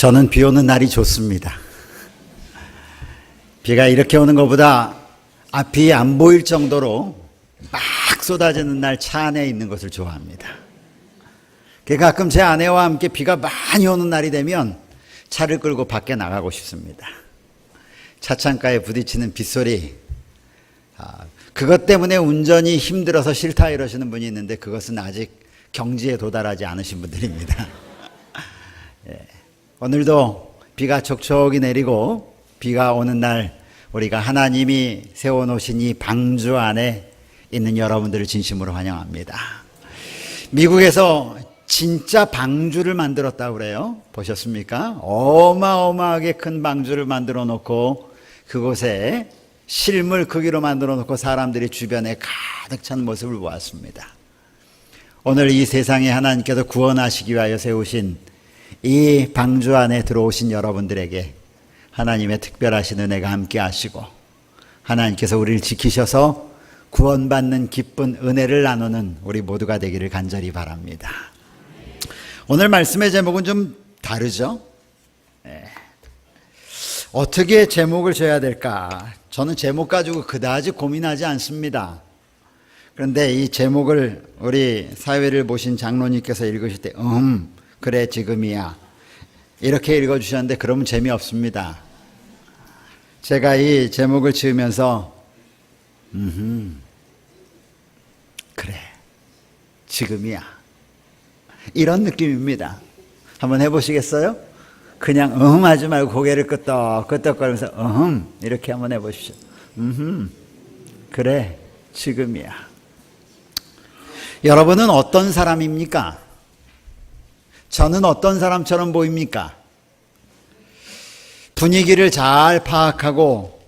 저는 비 오는 날이 좋습니다. 비가 이렇게 오는 것보다 앞이 안 보일 정도로 막 쏟아지는 날 차 안에 있는 것을 좋아합니다. 가끔 제 아내와 함께 비가 많이 오는 날이 되면 차를 끌고 밖에 나가고 싶습니다. 차창가에 부딪히는 빗소리, 그것 때문에 운전이 힘들어서 싫다 이러시는 분이 있는데 그것은 아직 경지에 도달하지 않으신 분들입니다. 오늘도 비가 촉촉이 내리고 비가 오는 날 우리가 하나님이 세워놓으신 이 방주 안에 있는 여러분들을 진심으로 환영합니다. 미국에서 진짜 방주를 만들었다고 그래요. 보셨습니까? 어마어마하게 큰 방주를 만들어 놓고 그곳에 실물 크기로 만들어 놓고 사람들이 주변에 가득 찬 모습을 보았습니다. 오늘 이 세상에 하나님께서 구원하시기 위하여 세우신 이 방주 안에 들어오신 여러분들에게 하나님의 특별하신 은혜가 함께 하시고 하나님께서 우리를 지키셔서 구원받는 기쁜 은혜를 나누는 우리 모두가 되기를 간절히 바랍니다. 오늘 말씀의 제목은 좀 다르죠? 어떻게 제목을 줘야 될까? 저는 제목 가지고 그다지 고민하지 않습니다. 그런데 이 제목을 우리 사회를 보신 장로님께서 읽으실 때 그래 지금이야 이렇게 읽어주셨는데 그러면 재미없습니다. 제가 이 제목을 지으면서 그래 지금이야 이런 느낌입니다. 한번 해보시겠어요? 그냥 하지 말고 고개를 끄덕끄덕거리면서 이렇게 한번 해보십시오. 그래 지금이야. 여러분은 어떤 사람입니까? 저는 어떤 사람처럼 보입니까? 분위기를 잘 파악하고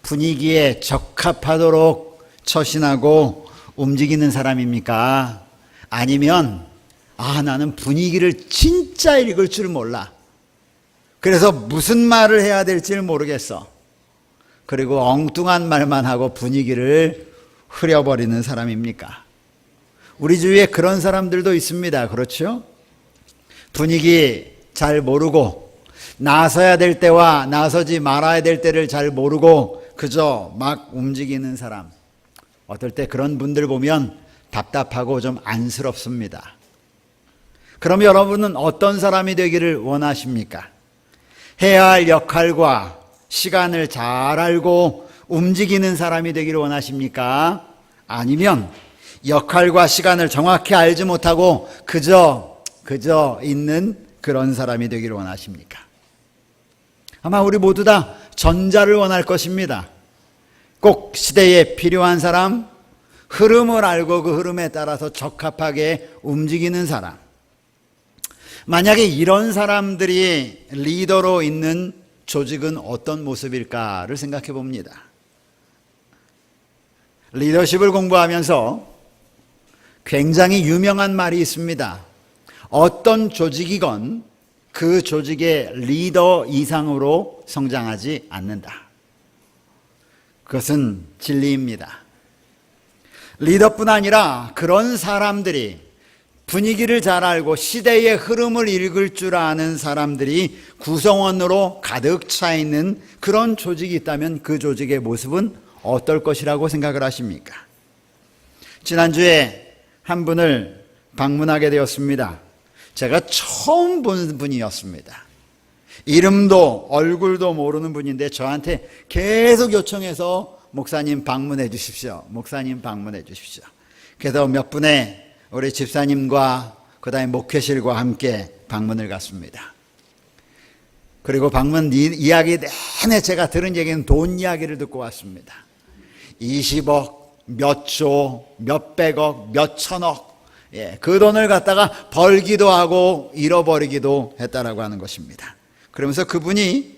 분위기에 적합하도록 처신하고 움직이는 사람입니까? 아니면 나는 분위기를 진짜 읽을 줄 몰라. 그래서 무슨 말을 해야 될지를 모르겠어. 그리고 엉뚱한 말만 하고 분위기를 흐려버리는 사람입니까? 우리 주위에 그런 사람들도 있습니다. 그렇죠? 분위기 잘 모르고 나서야 될 때와 나서지 말아야 될 때를 잘 모르고 그저 막 움직이는 사람. 어떨 때 그런 분들 보면 답답하고 좀 안쓰럽습니다. 그럼 여러분은 어떤 사람이 되기를 원하십니까? 해야 할 역할과 시간을 잘 알고 움직이는 사람이 되기를 원하십니까? 아니면 역할과 시간을 정확히 알지 못하고 그저 있는 그런 사람이 되기를 원하십니까? 아마 우리 모두 다 전자를 원할 것입니다. 꼭 시대에 필요한 사람, 흐름을 알고 그 흐름에 따라서 적합하게 움직이는 사람. 만약에 이런 사람들이 리더로 있는 조직은 어떤 모습일까를 생각해 봅니다. 리더십을 공부하면서 굉장히 유명한 말이 있습니다. 어떤 조직이건 그 조직의 리더 이상으로 성장하지 않는다. 그것은 진리입니다. 리더뿐 아니라 그런 사람들이 분위기를 잘 알고 시대의 흐름을 읽을 줄 아는 사람들이 구성원으로 가득 차 있는 그런 조직이 있다면 그 조직의 모습은 어떨 것이라고 생각을 하십니까? 지난주에 한 분을 방문하게 되었습니다. 제가 처음 본 분이었습니다. 이름도 얼굴도 모르는 분인데 저한테 계속 요청해서 목사님 방문해 주십시오. 목사님 방문해 주십시오. 그래서 몇 분의 우리 집사님과 그 다음에 목회실과 함께 방문을 갔습니다. 그리고 방문 이야기 내내 제가 들은 얘기는 돈 이야기를 듣고 왔습니다. 20억, 몇 조, 몇백억, 몇천억, 그 돈을 갖다가 벌기도 하고 잃어버리기도 했다라고 하는 것입니다. 그러면서 그분이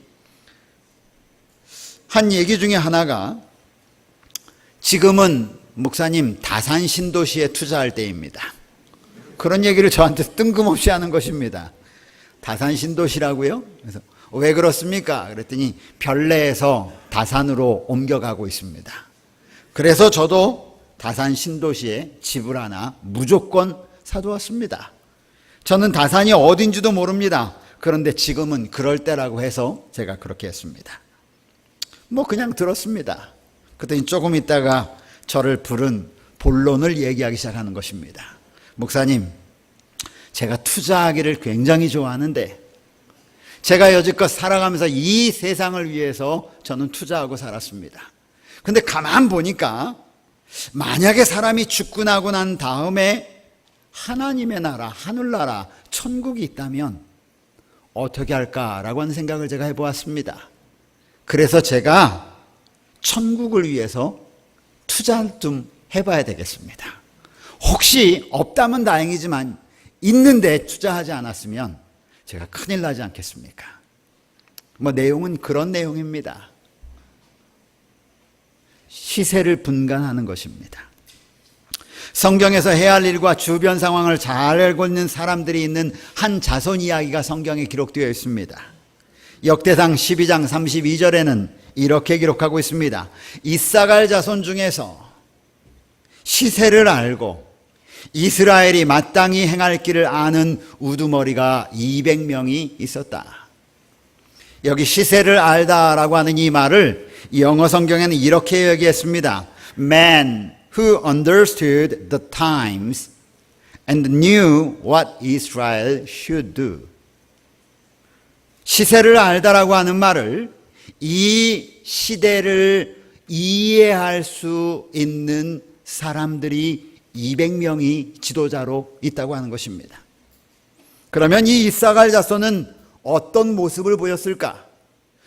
한 얘기 중에 하나가 지금은 목사님 다산 신도시에 투자할 때입니다. 그런 얘기를 저한테 뜬금없이 하는 것입니다. 다산 신도시라고요? 그래서 왜 그렇습니까? 그랬더니 별내에서 다산으로 옮겨가고 있습니다. 그래서 저도 다산 신도시에 집을 하나 무조건 사두었습니다. 저는 다산이 어딘지도 모릅니다. 그런데 지금은 그럴 때라고 해서 제가 그렇게 했습니다. 그냥 들었습니다. 그랬더니 조금 있다가 저를 부른 본론을 얘기하기 시작하는 것입니다. 목사님, 제가 투자하기를 굉장히 좋아하는데 제가 여지껏 살아가면서 이 세상을 위해서 저는 투자하고 살았습니다. 근데 가만 보니까 만약에 사람이 죽고 나고 난 다음에 하나님의 나라, 하늘나라, 천국이 있다면 어떻게 할까라고 하는 생각을 제가 해보았습니다. 그래서 제가 천국을 위해서 투자 좀 해봐야 되겠습니다. 혹시 없다면 다행이지만 있는데 투자하지 않았으면 제가 큰일 나지 않겠습니까? 내용은 그런 내용입니다. 시세를 분간하는 것입니다. 성경에서 해야 할 일과 주변 상황을 잘 알고 있는 사람들이 있는 한 자손 이야기가 성경에 기록되어 있습니다. 역대상 12장 32절에는 이렇게 기록하고 있습니다. 이사갈 자손 중에서 시세를 알고 이스라엘이 마땅히 행할 길을 아는 우두머리가 200명이 있었다. 여기 시세를 알다라고 하는 이 말을 영어 성경에는 이렇게 얘기했습니다. Man who understood the times and knew what Israel should do. 시세를 알다라고 하는 말을 이 시대를 이해할 수 있는 사람들이 200명이 지도자로 있다고 하는 것입니다. 그러면 이 이사갈 자손은 어떤 모습을 보였을까?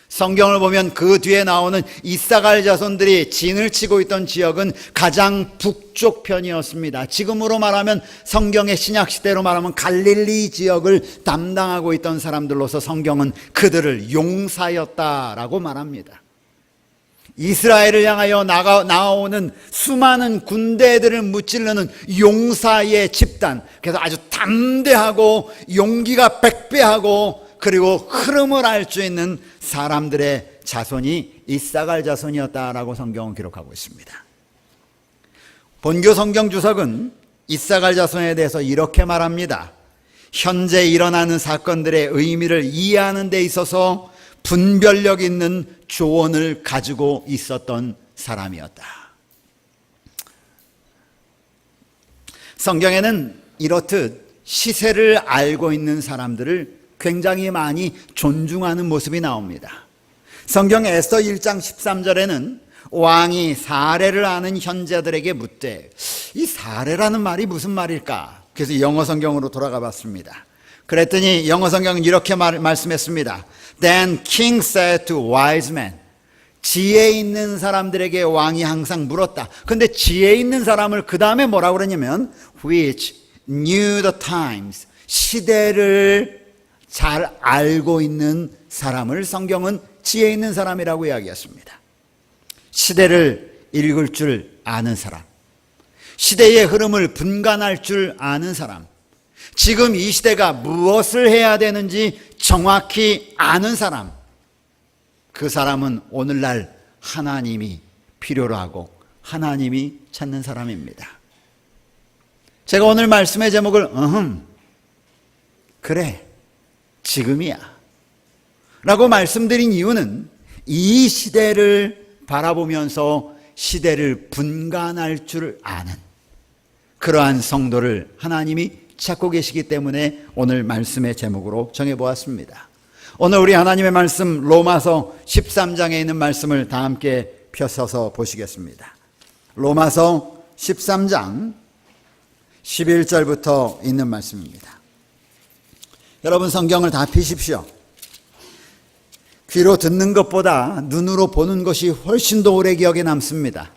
성경을 보면 그 뒤에 나오는 이사갈 자손들이 진을 치고 있던 지역은 가장 북쪽 편이었습니다. 지금으로 말하면 성경의 신약시대로 말하면 갈릴리 지역을 담당하고 있던 사람들로서 성경은 그들을 용사였다라고 말합니다. 이스라엘을 향하여 나오는 수많은 군대들을 무찌르는 용사의 집단, 그래서 아주 담대하고 용기가 백배하고 그리고 흐름을 알 수 있는 사람들의 자손이 이사갈 자손이었다라고 성경은 기록하고 있습니다. 본교 성경 주석은 이사갈 자손에 대해서 이렇게 말합니다. 현재 일어나는 사건들의 의미를 이해하는 데 있어서 분별력 있는 조언을 가지고 있었던 사람이었다. 성경에는 이렇듯 시세를 알고 있는 사람들을 굉장히 많이 존중하는 모습이 나옵니다. 성경 에스더 1장 13절에는 왕이 사례를 아는 현자들에게 묻되 이 사례라는 말이 무슨 말일까? 그래서 영어 성경으로 돌아가 봤습니다. 그랬더니 영어 성경은 이렇게 말씀했습니다. Then king said to wise men. 지혜 있는 사람들에게 왕이 항상 물었다. 근데 지혜 있는 사람을 그 다음에 뭐라고 그러냐면 which knew the times. 시대를 잘 알고 있는 사람을 성경은 지혜 있는 사람이라고 이야기했습니다. 시대를 읽을 줄 아는 사람, 시대의 흐름을 분간할 줄 아는 사람, 지금 이 시대가 무엇을 해야 되는지 정확히 아는 사람, 그 사람은 오늘날 하나님이 필요로 하고 하나님이 찾는 사람입니다. 제가 오늘 말씀의 제목을 그래 지금이야 라고 말씀드린 이유는 이 시대를 바라보면서 시대를 분간할 줄 아는 그러한 성도를 하나님이 찾고 계시기 때문에 오늘 말씀의 제목으로 정해보았습니다. 오늘 우리 하나님의 말씀 로마서 13장에 있는 말씀을 다 함께 펴서서 보시겠습니다. 로마서 13장 11절부터 있는 말씀입니다. 여러분 성경을 다 펴십시오. 귀로 듣는 것보다 눈으로 보는 것이 훨씬 더 오래 기억에 남습니다.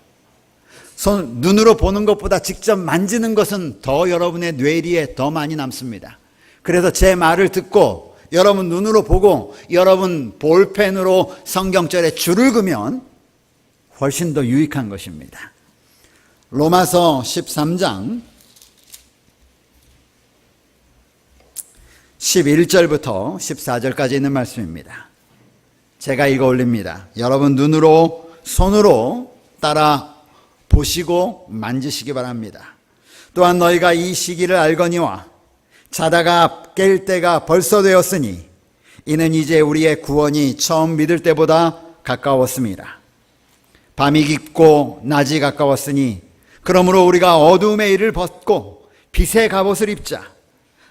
눈으로 보는 것보다 직접 만지는 것은 더 여러분의 뇌리에 더 많이 남습니다. 그래서 제 말을 듣고 여러분 눈으로 보고 여러분 볼펜으로 성경절에 줄을 그으면 훨씬 더 유익한 것입니다. 로마서 13장 11절부터 14절까지 있는 말씀입니다. 제가 읽어 올립니다. 여러분 눈으로 손으로 따라 보시고 만지시기 바랍니다. 또한 너희가 이 시기를 알거니와 자다가 깰 때가 벌써 되었으니 이는 이제 우리의 구원이 처음 믿을 때보다 가까웠습니다. 밤이 깊고 낮이 가까웠으니 그러므로 우리가 어두움의 일을 벗고 빛의 갑옷을 입자.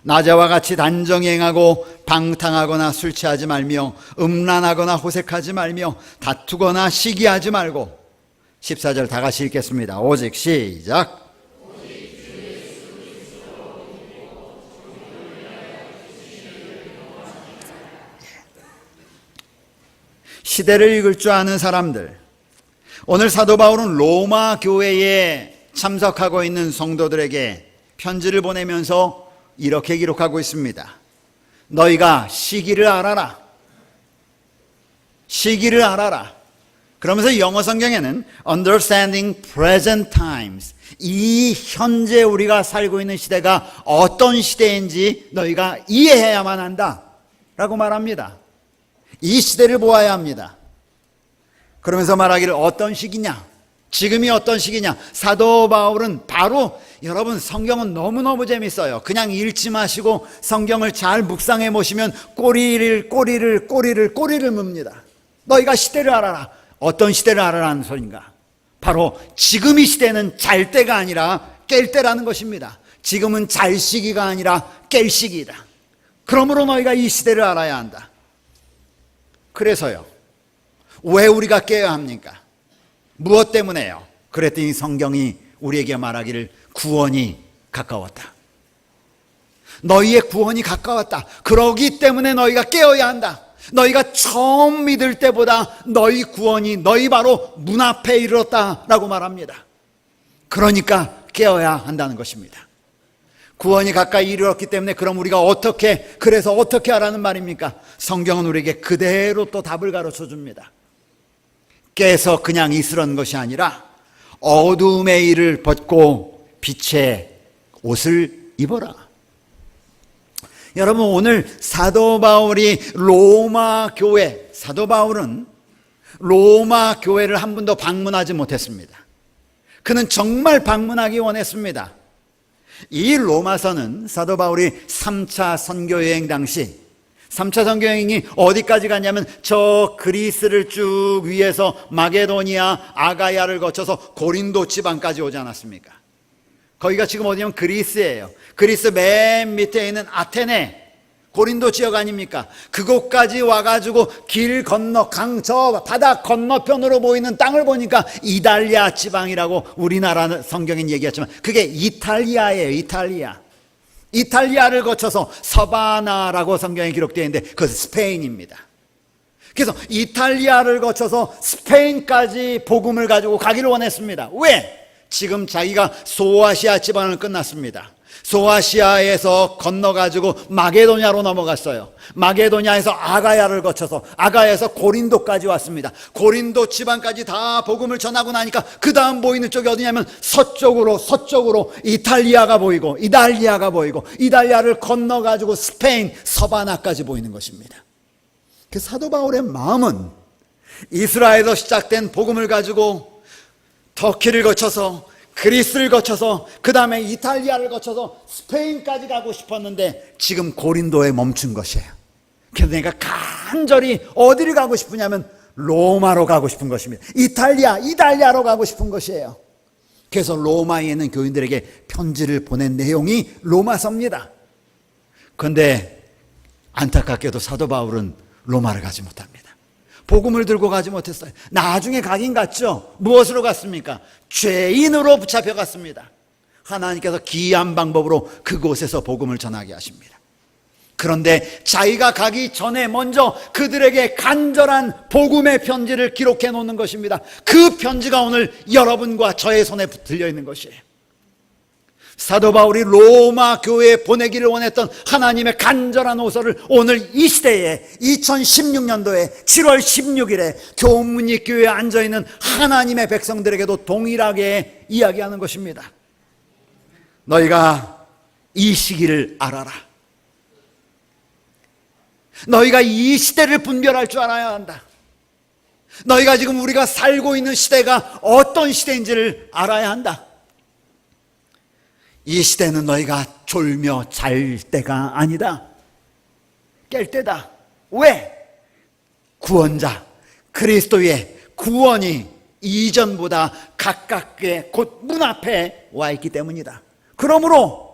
낮에와 같이 단정히 행하고 방탕하거나 술 취하지 말며 음란하거나 호색하지 말며 다투거나 시기하지 말고. 14절 다 같이 읽겠습니다. 오직 시작. 시대를 읽을 줄 아는 사람들. 오늘 사도 바울은 로마 교회에 참석하고 있는 성도들에게 편지를 보내면서 이렇게 기록하고 있습니다. 너희가 시기를 알아라. 시기를 알아라. 그러면서 영어 성경에는 understanding present times, 이 현재 우리가 살고 있는 시대가 어떤 시대인지 너희가 이해해야만 한다 라고 말합니다. 이 시대를 보아야 합니다. 그러면서 말하기를 어떤 시기냐? 지금이 어떤 시기냐? 사도 바울은 바로, 여러분 성경은 너무너무 재밌어요. 그냥 읽지 마시고 성경을 잘 묵상해 보시면 꼬리를 뭅니다. 너희가 시대를 알아라. 어떤 시대를 알아라는 소린가? 바로 지금 이 시대는 잘 때가 아니라 깰 때라는 것입니다. 지금은 잘 시기가 아니라 깰 시기이다. 그러므로 너희가 이 시대를 알아야 한다. 그래서요, 왜 우리가 깨어야 합니까? 무엇 때문에요? 그랬더니 성경이 우리에게 말하기를 구원이 가까웠다. 너희의 구원이 가까웠다. 그러기 때문에 너희가 깨어야 한다. 너희가 처음 믿을 때보다 너희 구원이 너희 바로 문 앞에 이르렀다라고 말합니다. 그러니까 깨어야 한다는 것입니다. 구원이 가까이 이르렀기 때문에 그럼 우리가 그래서 어떻게 하라는 말입니까? 성경은 우리에게 그대로 또 답을 가르쳐 줍니다. 깨서 그냥 있으라는 것이 아니라 어두움의 일을 벗고 빛의 옷을 입어라. 여러분, 오늘 사도 바울이 사도 바울은 로마 교회를 한 번도 방문하지 못했습니다. 그는 정말 방문하기 원했습니다. 이 로마서는 사도 바울이 3차 선교여행 당시, 3차 선교여행이 어디까지 갔냐면 저 그리스를 쭉 위에서 마게도니아, 아가야를 거쳐서 고린도 지방까지 오지 않았습니까? 거기가 지금 어디냐면 그리스예요. 그리스 맨 밑에 있는 아테네, 고린도 지역 아닙니까? 그곳까지 와가지고 길 건너 저 바다 건너편으로 보이는 땅을 보니까 이달리아 지방이라고 우리나라 성경엔 얘기했지만 그게 이탈리아예요. 이탈리아를 거쳐서 서바나라고 성경에 기록되어 있는데 그것은 스페인입니다. 그래서 이탈리아를 거쳐서 스페인까지 복음을 가지고 가기를 원했습니다. 왜? 지금 자기가 소아시아 지방을 끝났습니다. 소아시아에서 건너가지고 마게도냐로 넘어갔어요. 마게도냐에서 아가야를 거쳐서 아가야에서 고린도까지 왔습니다. 고린도 지방까지 다 복음을 전하고 나니까 그 다음 보이는 쪽이 어디냐면 서쪽으로 이탈리아가 보이고 이탈리아를 건너가지고 스페인 서바나까지 보이는 것입니다. 그 사도 바울의 마음은 이스라엘에서 시작된 복음을 가지고 터키를 거쳐서 그리스를 거쳐서 그 다음에 이탈리아를 거쳐서 스페인까지 가고 싶었는데 지금 고린도에 멈춘 것이에요. 그래서 내가 간절히 어디를 가고 싶으냐면 로마로 가고 싶은 것입니다. 이탈리아로 가고 싶은 것이에요. 그래서 로마에 있는 교인들에게 편지를 보낸 내용이 로마서입니다. 그런데 안타깝게도 사도 바울은 로마를 가지 못합니다. 복음을 들고 가지 못했어요. 나중에 가긴 갔죠. 무엇으로 갔습니까? 죄인으로 붙잡혀 갔습니다. 하나님께서 기이한 방법으로 그곳에서 복음을 전하게 하십니다. 그런데 자기가 가기 전에 먼저 그들에게 간절한 복음의 편지를 기록해 놓는 것입니다. 그 편지가 오늘 여러분과 저의 손에 들려 있는 것이에요. 사도 바울이 로마 교회에 보내기를 원했던 하나님의 간절한 호소를 오늘 이 시대에 2016년도에 7월 16일에 교문리교회에 앉아있는 하나님의 백성들에게도 동일하게 이야기하는 것입니다. 너희가 이 시기를 알아라. 너희가 이 시대를 분별할 줄 알아야 한다. 너희가 지금 우리가 살고 있는 시대가 어떤 시대인지를 알아야 한다. 이 시대는 너희가 졸며 잘 때가 아니다. 깰 때다. 왜? 구원자 그리스도의 구원이 이전보다 가깝게 곧 문 앞에 와 있기 때문이다. 그러므로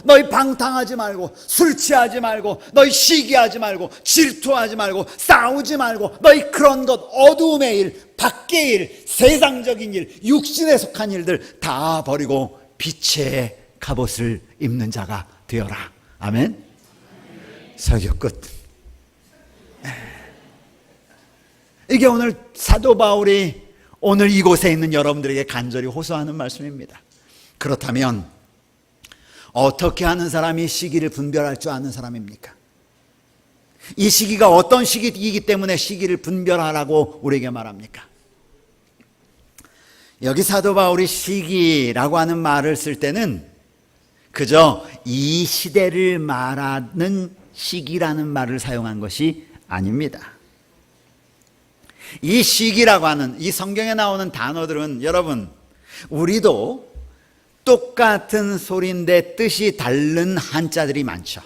너희 방탕하지 말고, 술 취하지 말고, 너희 시기하지 말고, 질투하지 말고, 싸우지 말고, 너희 그런 것, 어두움의 일, 밖의 일, 세상적인 일, 육신에 속한 일들 다 버리고 빛의 갑옷을 입는 자가 되어라. 아멘. 설교 끝. 이게 오늘 사도 바울이 오늘 이곳에 있는 여러분들에게 간절히 호소하는 말씀입니다. 그렇다면 어떻게 하는 사람이 시기를 분별할 줄 아는 사람입니까? 이 시기가 어떤 시기이기 때문에 시기를 분별하라고 우리에게 말합니까? 여기 사도 바울이 시기라고 하는 말을 쓸 때는 그저 이 시대를 말하는 시기라는 말을 사용한 것이 아닙니다. 이 시기라고 하는 이 성경에 나오는 단어들은 여러분, 우리도 똑같은 소리인데 뜻이 다른 한자들이 많죠.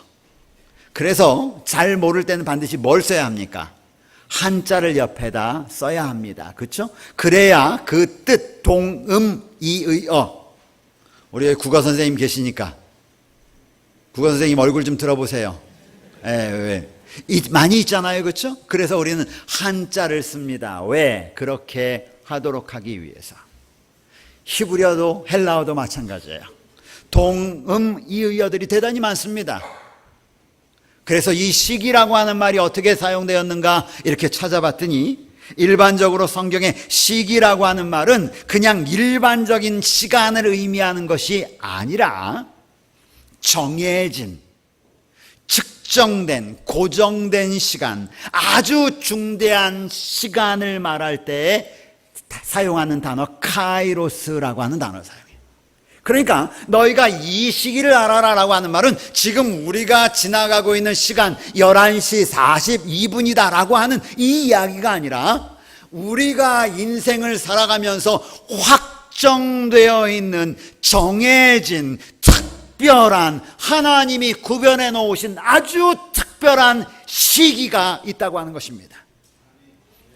그래서 잘 모를 때는 반드시 뭘 써야 합니까? 한자를 옆에다 써야 합니다. 그렇죠? 그래야 그 뜻, 동음, 이의어. 우리 국어 선생님 계시니까 국어 선생님 얼굴 좀 들어보세요. 왜? 많이 있잖아요. 그렇죠? 그래서 우리는 한자를 씁니다. 왜? 그렇게 하도록 하기 위해서. 히브리어도 헬라어도 마찬가지예요. 동음, 이의어들이 대단히 많습니다. 그래서 이 시기라고 하는 말이 어떻게 사용되었는가 이렇게 찾아봤더니 일반적으로 성경에 시기라고 하는 말은 그냥 일반적인 시간을 의미하는 것이 아니라 정해진, 측정된, 고정된 시간, 아주 중대한 시간을 말할 때 사용하는 단어 카이로스라고 하는 단어를 사용해요. 그러니까 너희가 이 시기를 알아라라고 하는 말은 지금 우리가 지나가고 있는 시간 11시 42분이다 라고 하는 이 이야기가 아니라 우리가 인생을 살아가면서 확정되어 있는 정해진 특별한 하나님이 구별해 놓으신 아주 특별한 시기가 있다고 하는 것입니다.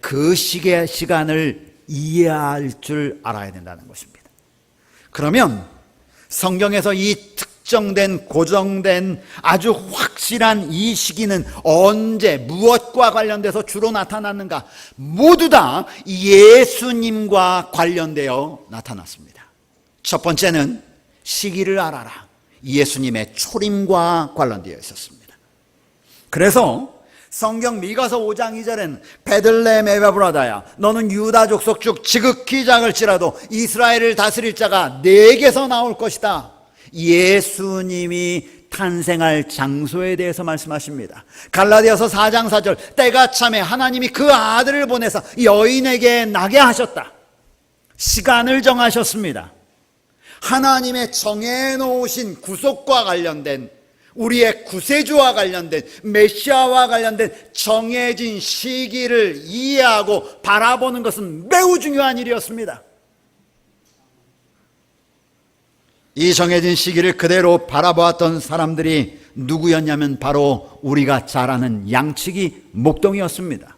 그 시간을 이해할 줄 알아야 된다는 것입니다. 그러면 성경에서 이 특정된 고정된 아주 확실한 이 시기는 언제 무엇과 관련돼서 주로 나타났는가? 모두 다 예수님과 관련되어 나타났습니다. 첫 번째는 시기를 알아라. 예수님의 초림과 관련되어 있었습니다. 그래서 성경 미가서 5장 2절에는 베들레헴 에바브라다야 너는 유다 족속 중 지극히 작을지라도 이스라엘을 다스릴 자가 내게서 나올 것이다. 예수님이 탄생할 장소에 대해서 말씀하십니다. 갈라디아서 4장 4절 때가 참에 하나님이 그 아들을 보내서 여인에게 나게 하셨다. 시간을 정하셨습니다. 하나님의 정해놓으신 구속과 관련된 우리의 구세주와 관련된 메시아와 관련된 정해진 시기를 이해하고 바라보는 것은 매우 중요한 일이었습니다. 이 정해진 시기를 그대로 바라보았던 사람들이 누구였냐면 바로 우리가 잘 아는 양치기 목동이었습니다.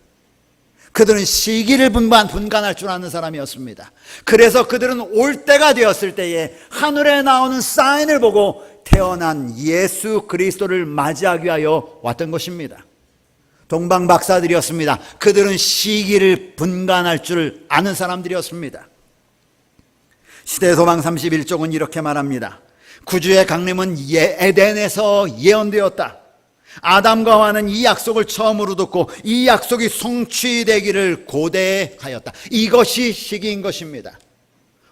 그들은 시기를 분간할 줄 아는 사람이었습니다. 그래서 그들은 올 때가 되었을 때에 하늘에 나오는 사인을 보고 태어난 예수 그리스도를 맞이하기 위하여 왔던 것입니다. 동방 박사들이었습니다. 그들은 시기를 분간할 줄 아는 사람들이었습니다. 시대소망 31쪽은 이렇게 말합니다. 구주의 강림은 에덴에서 예언되었다. 아담과 하와는 이 약속을 처음으로 듣고 이 약속이 성취되기를 고대하였다. 이것이 시기인 것입니다.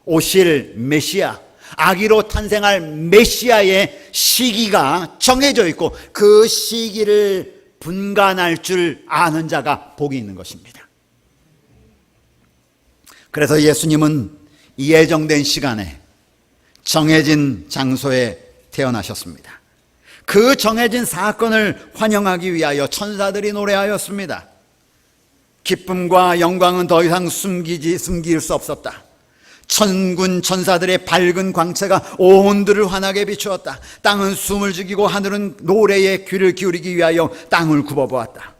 오실 메시아, 아기로 탄생할 메시아의 시기가 정해져 있고 그 시기를 분간할 줄 아는 자가 복이 있는 것입니다. 그래서 예수님은 예정된 시간에 정해진 장소에 태어나셨습니다. 그 정해진 사건을 환영하기 위하여 천사들이 노래하였습니다. 기쁨과 영광은 더 이상 숨길 수 없었다. 천군 천사들의 밝은 광채가 온들을 환하게 비추었다. 땅은 숨을 죽이고 하늘은 노래에 귀를 기울이기 위하여 땅을 굽어보았다.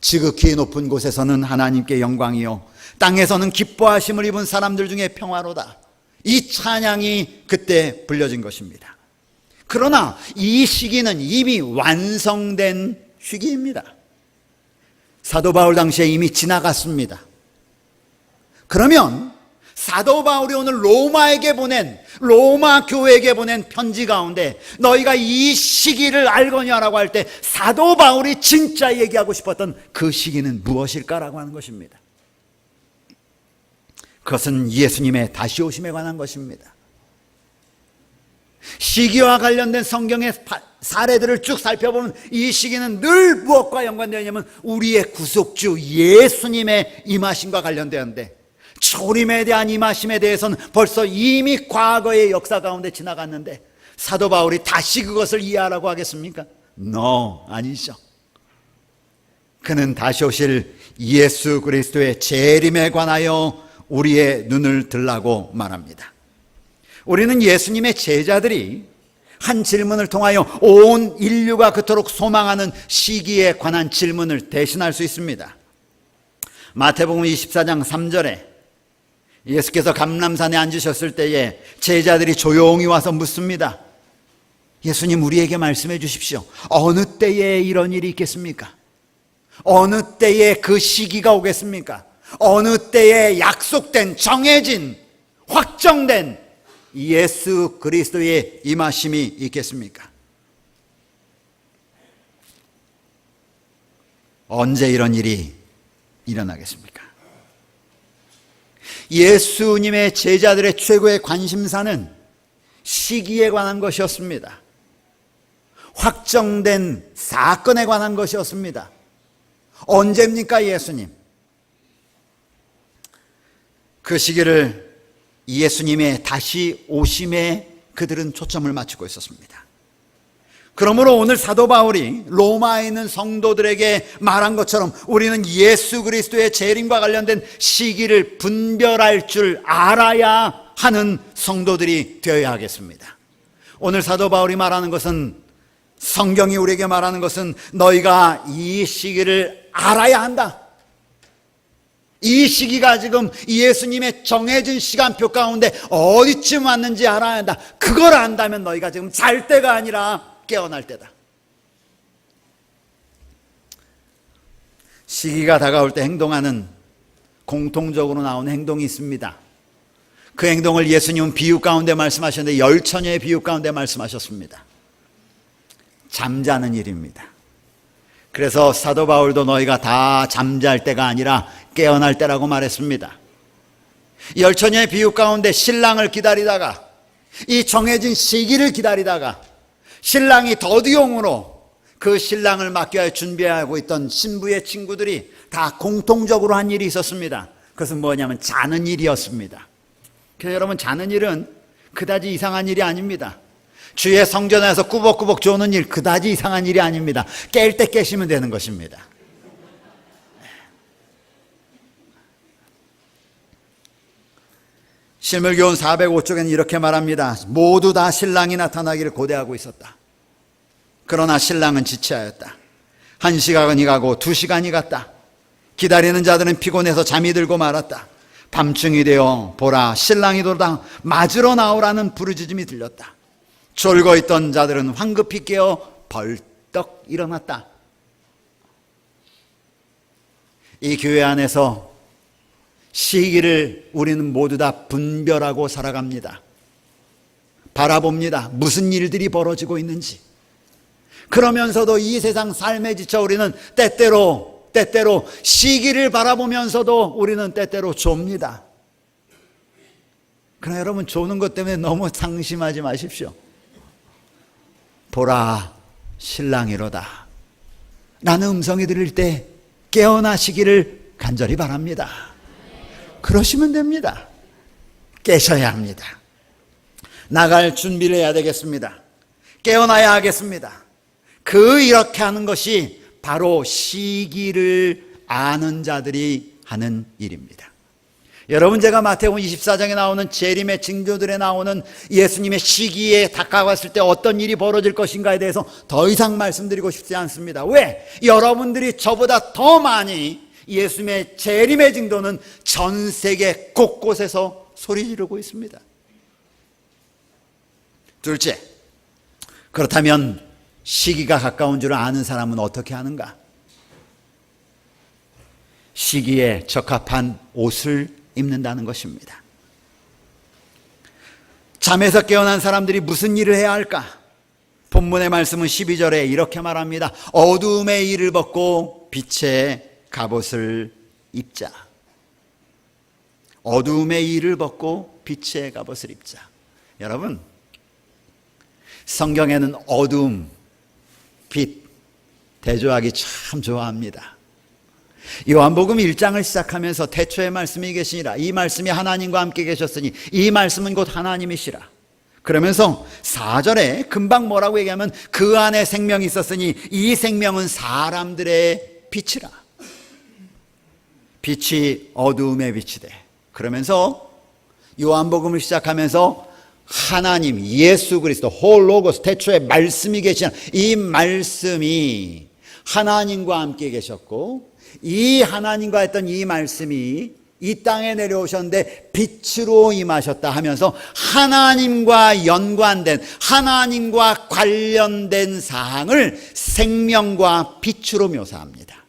지극히 높은 곳에서는 하나님께 영광이요 땅에서는 기뻐하심을 입은 사람들 중에 평화로다. 이 찬양이 그때 불려진 것입니다. 그러나 이 시기는 이미 완성된 시기입니다. 사도 바울 당시에 이미 지나갔습니다. 그러면 사도 바울이 오늘 로마 교회에게 보낸 편지 가운데 너희가 이 시기를 알거냐라고 할 때 사도 바울이 진짜 얘기하고 싶었던 그 시기는 무엇일까라고 하는 것입니다. 그것은 예수님의 다시 오심에 관한 것입니다. 시기와 관련된 성경의 사례들을 쭉 살펴보면 이 시기는 늘 무엇과 연관되어 있냐면 우리의 구속주 예수님의 임하심과 관련되었는데, 초림에 대한 임하심에 대해서는 벌써 이미 과거의 역사 가운데 지나갔는데 사도 바울이 다시 그것을 이해하라고 하겠습니까? No, 아니죠. 그는 다시 오실 예수 그리스도의 재림에 관하여 우리의 눈을 들라고 말합니다. 우리는 예수님의 제자들이 한 질문을 통하여 온 인류가 그토록 소망하는 시기에 관한 질문을 대신할 수 있습니다. 마태복음 24장 3절에 예수께서 감람산에 앉으셨을 때에 제자들이 조용히 와서 묻습니다. 예수님, 우리에게 말씀해 주십시오. 어느 때에 이런 일이 있겠습니까? 어느 때에 그 시기가 오겠습니까? 어느 때에 약속된, 정해진, 확정된 예수 그리스도의 임하심이 있겠습니까? 언제 이런 일이 일어나겠습니까? 예수님의 제자들의 최고의 관심사는 시기에 관한 것이었습니다. 확정된 사건에 관한 것이었습니다. 언제입니까, 예수님? 그 시기를 예수님의 다시 오심에 그들은 초점을 맞추고 있었습니다. 그러므로 오늘 사도 바울이 로마에 있는 성도들에게 말한 것처럼 우리는 예수 그리스도의 재림과 관련된 시기를 분별할 줄 알아야 하는 성도들이 되어야 하겠습니다. 오늘 사도 바울이 말하는 것은, 성경이 우리에게 말하는 것은 너희가 이 시기를 알아야 한다. 이 시기가 지금 예수님의 정해진 시간표 가운데 어디쯤 왔는지 알아야 한다. 그걸 안다면 너희가 지금 잘 때가 아니라 깨어날 때다. 시기가 다가올 때 행동하는 공통적으로 나오는 행동이 있습니다. 그 행동을 예수님은 비유 가운데 말씀하셨는데 열처녀의 비유 가운데 말씀하셨습니다. 잠자는 일입니다. 그래서 사도 바울도 너희가 다 잠잘 때가 아니라 깨어날 때라고 말했습니다. 열처녀의 비유 가운데 신랑을 기다리다가, 이 정해진 시기를 기다리다가 신랑이 더디용으로 그 신랑을 맞기 위해 준비하고 있던 신부의 친구들이 다 공통적으로 한 일이 있었습니다. 그것은 뭐냐면 자는 일이었습니다. 그래서 여러분, 자는 일은 그다지 이상한 일이 아닙니다. 주의 성전에서 꾸벅꾸벅 조는 일, 그다지 이상한 일이 아닙니다. 깰 때 깨시면 되는 것입니다. 실물교훈 405쪽에는 이렇게 말합니다. 모두 다 신랑이 나타나기를 고대하고 있었다. 그러나 신랑은 지체하였다. 1시간이 가고 2시간이 갔다. 기다리는 자들은 피곤해서 잠이 들고 말았다. 밤중이 되어 보라, 신랑이 돌아다 맞으러 나오라는 부르짖음이 들렸다. 졸고 있던 자들은 황급히 깨어 벌떡 일어났다. 이 교회 안에서 시기를 우리는 모두 다 분별하고 살아갑니다. 바라봅니다. 무슨 일들이 벌어지고 있는지. 그러면서도 이 세상 삶에 지쳐 우리는 때때로 시기를 바라보면서도 우리는 때때로 좁니다. 그러나 여러분, 조는 것 때문에 너무 상심하지 마십시오. 보라, 신랑이로다 라는 음성이 들릴 때 깨어나시기를 간절히 바랍니다. 그러시면 됩니다. 깨셔야 합니다. 나갈 준비를 해야 되겠습니다. 깨어나야 하겠습니다. 이렇게 하는 것이 바로 시기를 아는 자들이 하는 일입니다. 여러분, 제가 마태복음 24장에 나오는 재림의 징조들에 나오는 예수님의 시기에 다가왔을 때 어떤 일이 벌어질 것인가에 대해서 더 이상 말씀드리고 싶지 않습니다. 왜? 여러분들이 저보다 더 많이 예수님의 재림의 징조는 전 세계 곳곳에서 소리 지르고 있습니다. 둘째, 그렇다면 시기가 가까운 줄 아는 사람은 어떻게 하는가? 시기에 적합한 옷을 입는다는 것입니다. 잠에서 깨어난 사람들이 무슨 일을 해야 할까? 본문의 말씀은 12절에 이렇게 말합니다. 어두움의 일을 벗고 빛의 갑옷을 입자. 어두움의 일을 벗고 빛의 갑옷을 입자. 여러분, 성경에는 어두움, 빛 대조하기 참 좋아합니다. 요한복음 1장을 시작하면서 태초에 말씀이 계시니라. 이 말씀이 하나님과 함께 계셨으니 이 말씀은 곧 하나님이시라. 그러면서 4절에 금방 뭐라고 얘기하면 그 안에 생명이 있었으니 이 생명은 사람들의 빛이라. 빛이 어두움의 빛이 돼. 그러면서 요한복음을 시작하면서 하나님, 예수 그리스도, 홀로고스, 태초에 말씀이 계시는 이 말씀이 하나님과 함께 계셨고 이 하나님과 했던 이 말씀이 이 땅에 내려오셨는데 빛으로 임하셨다 하면서 하나님과 연관된, 하나님과 관련된 사항을 생명과 빛으로 묘사합니다.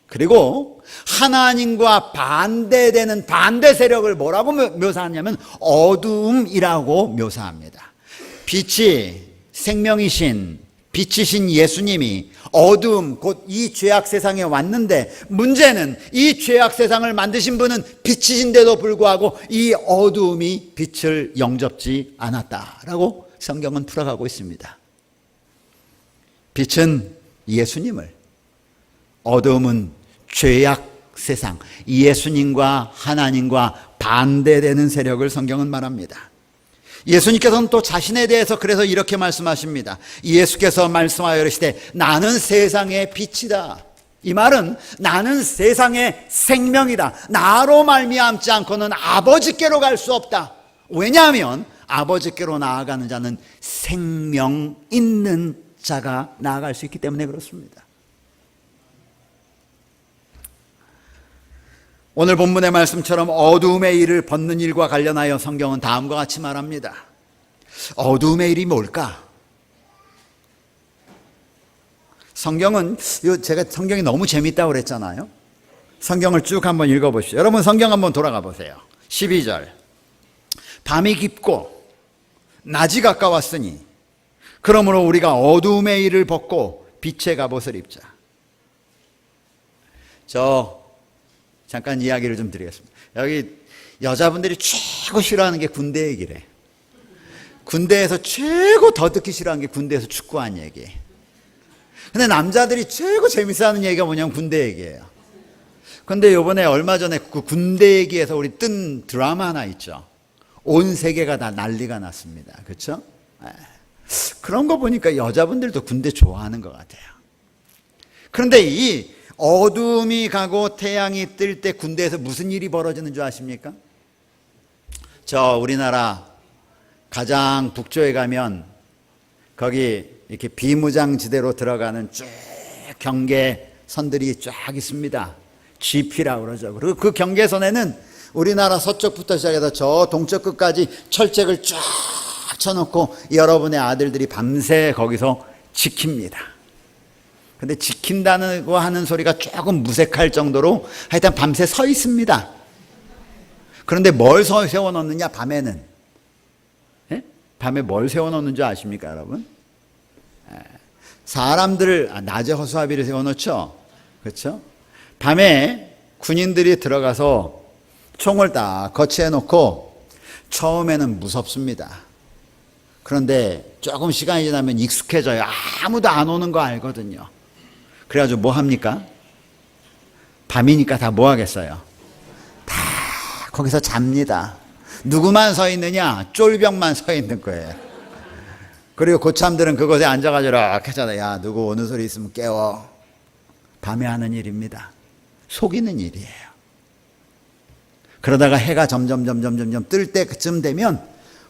그리고 하나님과 반대되는 반대 세력을 뭐라고 묘사하냐면 어두움이라고 묘사합니다. 빛이 생명이신 빛이신 예수님이 어두움, 곧 이 죄악 세상에 왔는데 문제는 이 죄악 세상을 만드신 분은 빛이신데도 불구하고 이 어두움이 빛을 영접지 않았다라고 성경은 풀어가고 있습니다. 빛은 예수님을, 어두움은 죄악 세상, 예수님과 하나님과 반대되는 세력을 성경은 말합니다. 예수님께서는 또 자신에 대해서 그래서 이렇게 말씀하십니다. 예수께서 말씀하여 이르시되 나는 세상의 빛이다. 이 말은 나는 세상의 생명이다. 나로 말미암지 않고는 아버지께로 갈 수 없다. 왜냐하면 아버지께로 나아가는 자는 생명 있는 자가 나아갈 수 있기 때문에 그렇습니다. 오늘 본문의 말씀처럼 어두움의 일을 벗는 일과 관련하여 성경은 다음과 같이 말합니다. 어두움의 일이 뭘까? 성경은, 제가 성경이 너무 재밌다고 그랬잖아요. 성경을 쭉 한번 읽어보시죠. 여러분 성경 한번 돌아가 보세요. 12절. 밤이 깊고 낮이 가까웠으니 그러므로 우리가 어두움의 일을 벗고 빛의 갑옷을 입자. 잠깐 이야기를 좀 드리겠습니다. 여기 여자분들이 최고 싫어하는 게 군대 얘기래. 군대에서 최고 더 듣기 싫어하는 게 군대에서 축구한 얘기. 근데 남자들이 최고 재밌어하는 얘기가 뭐냐면 군대 얘기예요. 근데 요번에 얼마 전에 그 군대 얘기에서 우리 뜬 드라마 하나 있죠. 온 세계가 다 난리가 났습니다. 그렇죠? 그런 거 보니까 여자분들도 군대 좋아하는 것 같아요. 그런데 이 어둠이 가고 태양이 뜰 때 군대에서 무슨 일이 벌어지는 줄 아십니까? 우리나라 가장 북쪽에 가면 거기 이렇게 비무장지대로 들어가는 쭉 경계선들이 쫙 있습니다. GP라고 그러죠. 그리고 그 경계선에는 우리나라 서쪽부터 시작해서 저 동쪽 끝까지 철책을 쫙 쳐놓고 여러분의 아들들이 밤새 거기서 지킵니다. 근데 지킨다고 하는 소리가 조금 무색할 정도로 하여튼 밤새 서 있습니다. 그런데 뭘 세워놓느냐, 밤에는. 예? 밤에 뭘 세워놓는 줄 아십니까, 여러분? 사람들을, 낮에 허수아비를 세워놓죠? 그렇죠? 밤에 군인들이 들어가서 총을 딱 거치해놓고 처음에는 무섭습니다. 그런데 조금 시간이 지나면 익숙해져요. 아무도 안 오는 거 알거든요. 그래가지고 뭐 합니까? 밤이니까 다 뭐 하겠어요? 다 거기서 잡니다. 누구만 서 있느냐? 쫄병만 서 있는 거예요. 그리고 고참들은 그곳에 앉아가지고 이렇게 하잖아요. 야, 누구 오는 소리 있으면 깨워. 밤에 하는 일입니다. 속이는 일이에요. 그러다가 해가 점점 뜰 때쯤 되면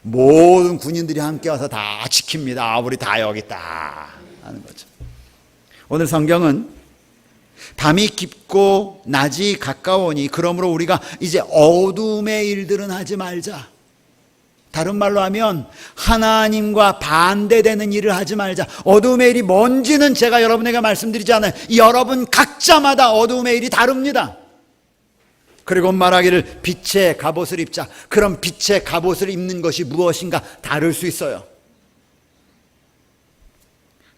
모든 군인들이 함께 와서 다 지킵니다. 우리 다 여기 있다 하는 거죠. 오늘 성경은 밤이 깊고 낮이 가까우니 그러므로 우리가 이제 어둠의 일들은 하지 말자. 다른 말로 하면 하나님과 반대되는 일을 하지 말자. 어둠의 일이 뭔지는 제가 여러분에게 말씀드리지 않아요. 여러분 각자마다 어둠의 일이 다릅니다. 그리고 말하기를 빛의 갑옷을 입자. 그럼 빛의 갑옷을 입는 것이 무엇인가 다를 수 있어요.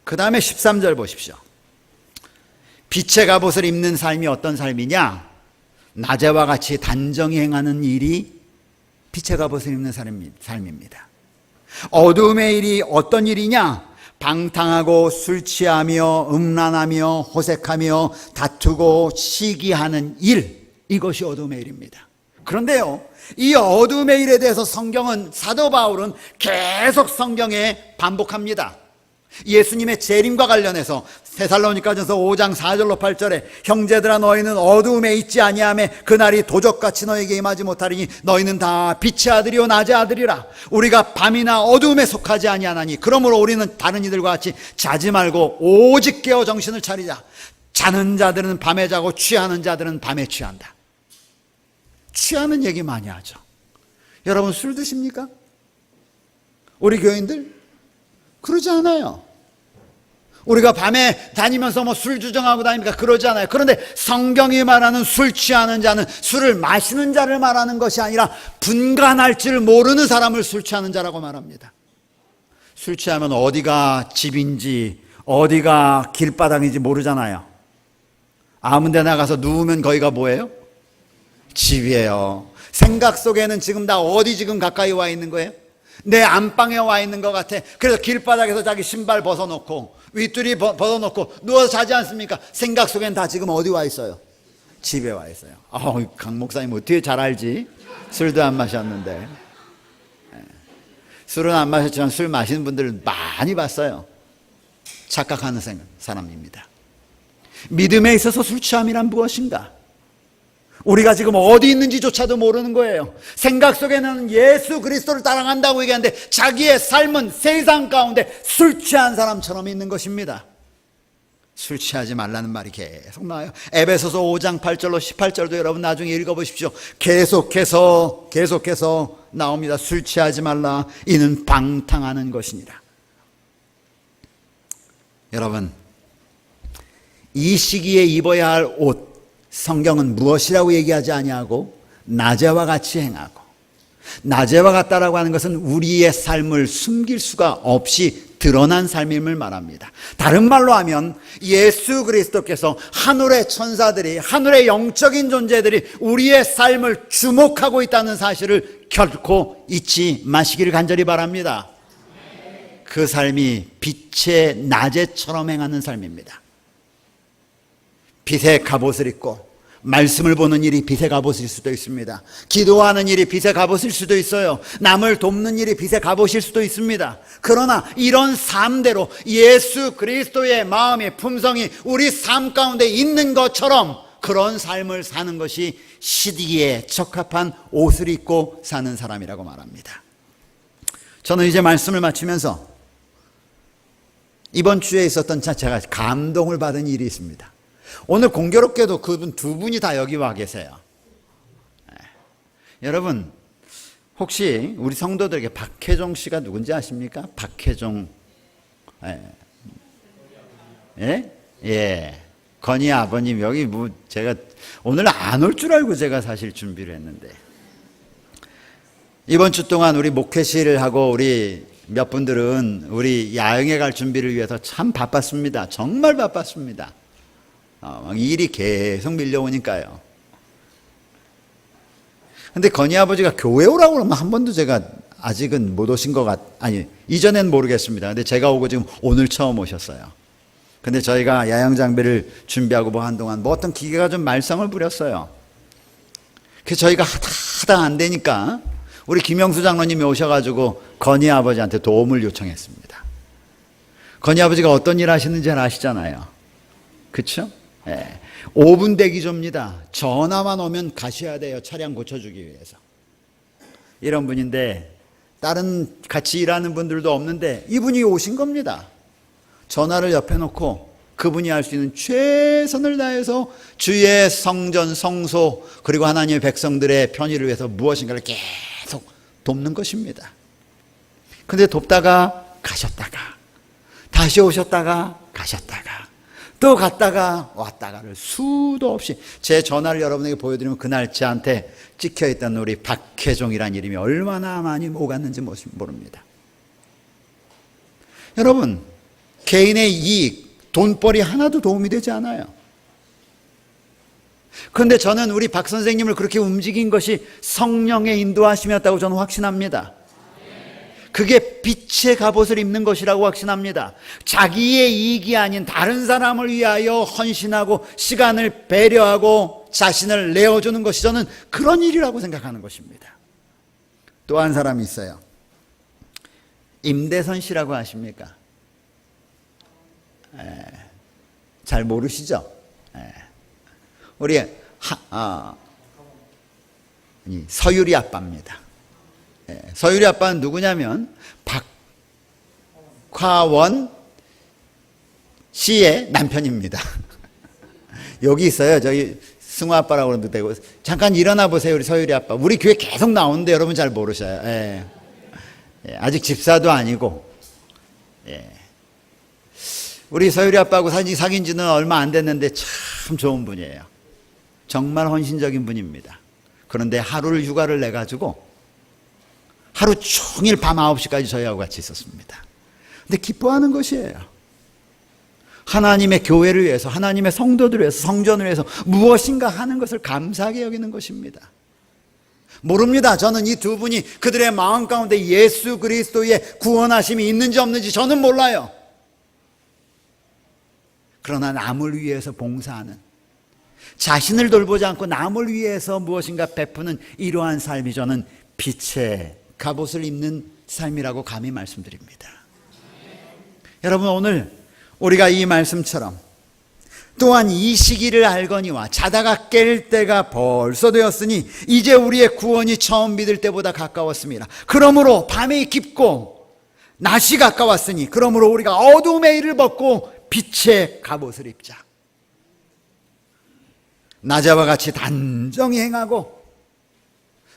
그 다음에 13절 보십시오. 빛의 갑옷을 입는 삶이 어떤 삶이냐? 낮에와 같이 단정히 행하는 일이 빛의 갑옷을 입는 삶입니다. 어둠의 일이 어떤 일이냐? 방탕하고 술 취하며 음란하며 호색하며 다투고 시기하는 일, 이것이 어둠의 일입니다. 그런데요, 이 어둠의 일에 대해서 성경은, 사도 바울은 계속 성경에 반복합니다. 예수님의 재림과 관련해서 데살로니가전서 5장 4절로 8절에 형제들아 너희는 어두움에 있지 아니하며 그날이 도적같이 너에게 임하지 못하리니 너희는 다 빛의 아들이요 낮의 아들이라. 우리가 밤이나 어두움에 속하지 아니하나니 그러므로 우리는 다른 이들과 같이 자지 말고 오직 깨어 정신을 차리자. 자는 자들은 밤에 자고 취하는 자들은 밤에 취한다. 취하는 얘기 많이 하죠. 여러분 술 드십니까? 우리 교인들? 그러지 않아요. 우리가 밤에 다니면서 뭐 술 주정하고 다닙니까? 그러지 않아요. 그런데 성경이 말하는 술 취하는 자는 술을 마시는 자를 말하는 것이 아니라 분간할 줄 모르는 사람을 술 취하는 자라고 말합니다. 술 취하면 어디가 집인지 어디가 길바닥인지 모르잖아요. 아무 데 나가서 누우면 거기가 뭐예요? 집이에요. 생각 속에는 지금 나 어디 지금 가까이 와 있는 거예요? 내 안방에 와 있는 것 같아. 그래서 길바닥에서 자기 신발 벗어놓고 윗줄이 벗어놓고 누워서 자지 않습니까? 생각 속엔 다 지금 어디 와 있어요? 집에 와 있어요. 강 목사님 어떻게 잘 알지? 술도 안 마셨는데. 술은 안 마셨지만 술 마시는 분들을 많이 봤어요. 착각하는 사람입니다. 믿음에 있어서 술 취함이란 무엇인가? 우리가 지금 어디 있는지조차도 모르는 거예요. 생각 속에는 예수 그리스도를 따라간다고 얘기하는데 자기의 삶은 세상 가운데 술 취한 사람처럼 있는 것입니다. 술 취하지 말라는 말이 계속 나와요. 에베소서 5장 8절로 18절도 여러분 나중에 읽어보십시오. 계속해서 나옵니다. 술 취하지 말라. 이는 방탕하는 것이니라. 여러분, 이 시기에 입어야 할 옷, 성경은 무엇이라고 얘기하지 아니하고 낮에와 같이 행하고, 낮에와 같다라고 하는 것은 우리의 삶을 숨길 수가 없이 드러난 삶임을 말합니다. 다른 말로 하면 예수 그리스도께서 하늘의 천사들이, 하늘의 영적인 존재들이 우리의 삶을 주목하고 있다는 사실을 결코 잊지 마시기를 간절히 바랍니다. 그 삶이 빛의 낮에처럼 행하는 삶입니다. 빛의 갑옷을 입고 말씀을 보는 일이 빛의 갑옷일 수도 있습니다. 기도하는 일이 빛의 갑옷일 수도 있어요. 남을 돕는 일이 빛의 갑옷일 수도 있습니다. 그러나 이런 삶대로 예수 그리스도의 마음의 품성이 우리 삶 가운데 있는 것처럼 그런 삶을 사는 것이 시기에 적합한 옷을 입고 사는 사람이라고 말합니다. 저는 이제 말씀을 마치면서 이번 주에 있었던 제가 감동을 받은 일이 있습니다. 오늘 공교롭게도 그분 두 분이 다 여기 와 계세요. 여러분 혹시 우리 성도들에게 박혜종 씨가 누군지 아십니까? 박혜종. 예. 건희 아버님 여기 뭐 제가 오늘 안 올 줄 알고 제가 사실 준비를 했는데 이번 주 동안 우리 목회실을 하고 우리 몇 분들은 우리 야영에 갈 준비를 위해서 참 바빴습니다. 정말 바빴습니다. 일이 계속 밀려오니까요. 근데 건희 아버지가 교회 오라고 그러면 한 번도 제가 아직은 못 오신 이전엔 모르겠습니다. 근데 제가 오고 지금 오늘 처음 오셨어요. 근데 저희가 야영 장비를 준비하고 뭐 한동안 뭐 어떤 기계가 좀 말썽을 부렸어요. 그래서 저희가 하다 안 되니까 우리 김영수 장로님이 오셔가지고 건희 아버지한테 도움을 요청했습니다. 건희 아버지가 어떤 일 하시는지 잘 아시잖아요. 그렇죠? 예, 5분 대기조입니다. 전화만 오면 가셔야 돼요. 차량 고쳐주기 위해서. 이런 분인데 다른 같이 일하는 분들도 없는데 이분이 오신 겁니다. 전화를 옆에 놓고 그분이 할 수 있는 최선을 다해서 주의 성전, 성소 그리고 하나님의 백성들의 편의를 위해서 무엇인가를 계속 돕는 것입니다. 근데 돕다가 가셨다가 다시 오셨다가 가셨다가 또 갔다가 왔다가를 수도 없이 제 전화를 여러분에게 보여드리면 그날 저한테 찍혀있던 우리 박혜종이라는 이름이 얼마나 많이 오갔는지 모릅니다. 여러분, 개인의 이익, 돈벌이 하나도 도움이 되지 않아요. 그런데 저는 우리 박 선생님을 그렇게 움직인 것이 성령의 인도하심이었다고 저는 확신합니다. 그게 빛의 갑옷을 입는 것이라고 확신합니다. 자기의 이익이 아닌 다른 사람을 위하여 헌신하고 시간을 배려하고 자신을 내어주는 것이 저는 그런 일이라고 생각하는 것입니다. 또 한 사람이 있어요. 임대선 씨라고 아십니까? 잘 모르시죠? 우리 서유리 아빠입니다. 서유리 아빠는 누구냐면 박화원 씨의 남편입니다. 여기 있어요. 저기 승우 아빠라고 그러는데 되고 잠깐 일어나 보세요. 우리 서유리 아빠. 우리 교회 계속 나오는데 여러분 잘 모르셔요. 아직 집사도 아니고. 우리 서유리 아빠하고 사귄 지는 얼마 안 됐는데 참 좋은 분이에요. 정말 헌신적인 분입니다. 그런데 하루를 휴가를 내가지고 하루 종일 밤 9시까지 저희하고 같이 있었습니다. 근데 기뻐하는 것이에요. 하나님의 교회를 위해서, 하나님의 성도들을 위해서, 성전을 위해서 무엇인가 하는 것을 감사하게 여기는 것입니다. 모릅니다. 저는 이 두 분이 그들의 마음 가운데 예수 그리스도의 구원하심이 있는지 없는지 저는 몰라요. 그러나 남을 위해서 봉사하는, 자신을 돌보지 않고 남을 위해서 무엇인가 베푸는 이러한 삶이 저는 빛의 갑옷을 입는 삶이라고 감히 말씀드립니다. 여러분, 오늘 우리가 이 말씀처럼 또한 이 시기를 알거니와 자다가 깰 때가 벌써 되었으니 이제 우리의 구원이 처음 믿을 때보다 가까웠습니다. 그러므로 밤이 깊고 낮이 가까웠으니 그러므로 우리가 어두움의 일을 벗고 빛의 갑옷을 입자. 낮에와 같이 단정히 행하고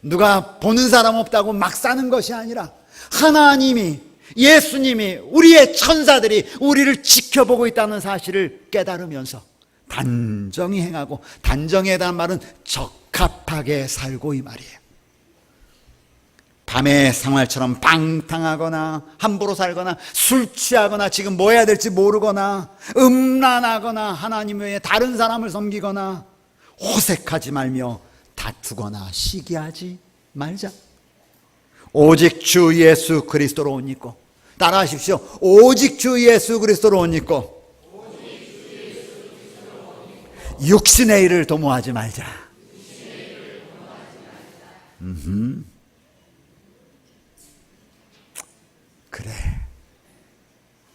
누가 보는 사람 없다고 막 사는 것이 아니라 하나님이, 예수님이, 우리의 천사들이 우리를 지켜보고 있다는 사실을 깨달으면서 단정히 행하고, 단정에 대한 말은 적합하게 살고 이 말이에요. 밤의 생활처럼 방탕하거나 함부로 살거나 술 취하거나 지금 뭐 해야 될지 모르거나 음란하거나 하나님 외에 다른 사람을 섬기거나 호색하지 말며 다투거나 시기하지 말자. 오직 주 예수 그리스도로 옷 입고, 따라하십시오. 오직 주 예수 그리스도로 옷 입고 육신의 일을 도모하지 말자. 그래,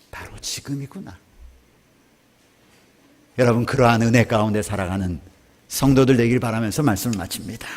바로 지금이구나. 여러분, 그러한 은혜 가운데 살아가는 성도들 되길 바라면서 말씀을 마칩니다.